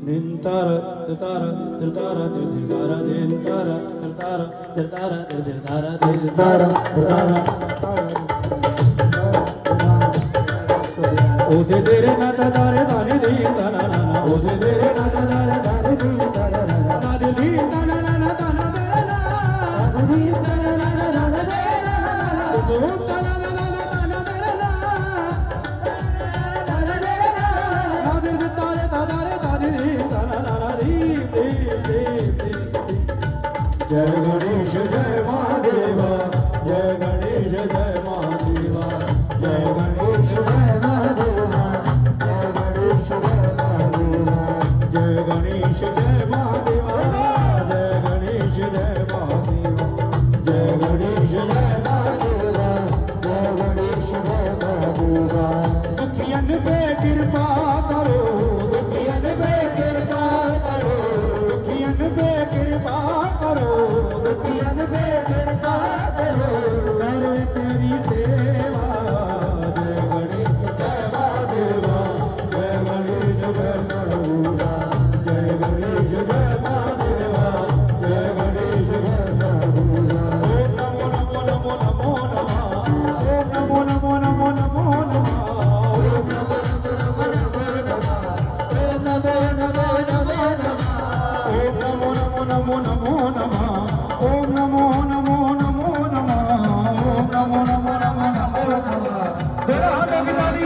Dintara tara tara tara dintara tara tara dintara tara o de dere na ta dare dare di ta na na o de dere na ta dare dare di ta na na dare di ta na na na ta na dare na di ta na na na na dare na o ta na na na ta na dare na dare di ta dare dare di ta na na di जय गणेश जय महादेवा जय गणेश जय महादेवा जय गणेश जय महादेवा जय गणेश जय महादेवा जय गणेश जय महादेवा जय गणेश जय महादेवा जय गणेश जय महादेवा जय गणेश जय महादेवा दुखियन पे कृपा करो दुखियन पे कृपा करो दुखियन पे कृपा करो दुखियन पे कृपा करो करे तेरी सेवा जय गणेश जय महादेवा जय गणेश जय महादेवा जय गणेश जय महादेवा जय गणेश जय महादेवा ओम नमो नमो नमो नमः ओम नमो नमो नमो नमो नमः ओम नमो नमो नमो नमः ओम नमो नमो नमो नमः ओम नमो नमो नमो नमः ओम नमो नमो नमो नमः ओम नमो नमो नमो नमः